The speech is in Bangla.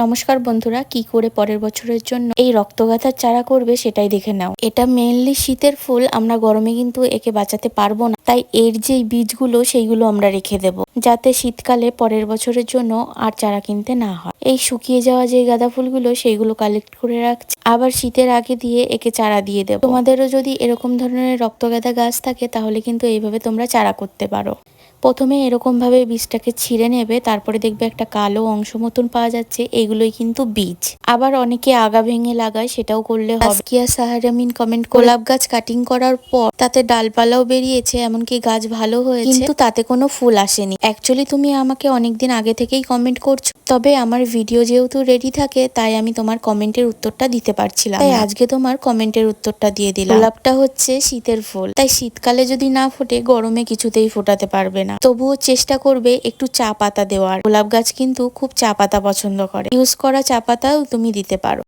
নমস্কার বন্ধুরা, কি করে পরের বছরের জন্য এই রক্তগাথার চারা করবে সেটাই দেখে নাও। এটা মেইনলি শীতের ফুল, আমরা গরমে কিন্তু একে বাঁচাতে পারবো না, তাই এর যে বীজগুলো সেইগুলো আমরা রেখে দেব, যাতে শীতকালে পরের বছরের জন্য আর চারা কিনতে না হয়। এই শুকিয়ে যাওয়া যে গাঁদা ফুলগুলো সেইগুলো কালেক্ট করে রাখছি, আবার শীতের আগে দিয়ে একে চারা দিয়ে দেবো। তোমাদেরও যদি এরকম ধরনের রক্তগাঁদা গাছ থাকে তাহলে কিন্তু এইভাবে তোমরা চারা করতে পারো। প্রথমে এরকম ভাবে বীজটাকে ছিঁড়ে নেবে, তারপরে দেখবে একটা কালো অংশ মতন পাওয়া যাচ্ছে, এগুলোই কিন্তু বীজ। আবার অনেকে আগা ভেঙে লাগায়, সেটাও করলে হবে। কিয়া সাহারামিন কমেন্ট, গোলাপ গাছ কাটিং করার পর তাতে ডালপালাও বেরিয়েছে, এমনকি গাছ ভালো হয়েছে, কিন্তু তাতে কোনো ফুল আসেনি। অ্যাকচুয়ালি তুমি আমাকে অনেকদিন আগে থেকেই কমেন্ট করছো, তবে আমার ভিডিও যেহেতু রেডি থাকে তাই আমি তোমার কমেন্টের উত্তরটা দিতে পারছিলাম, তাই আজকে তোমার কমেন্টের উত্তরটা দিয়ে দিলাম। গোলাপটা হচ্ছে শীতের ফুল, তাই শীতকালে যদি না ফোটে গরমে কিছুতেই ফোটাতে পারবে না। তবুও চেষ্টা করবে একটু চা পাতা দেওয়ার। গোলাপ গাছ কিন্তু খুব চা পাতা পছন্দ করে, ইউজ করা চা পাতাও তুমি দিতে পারো।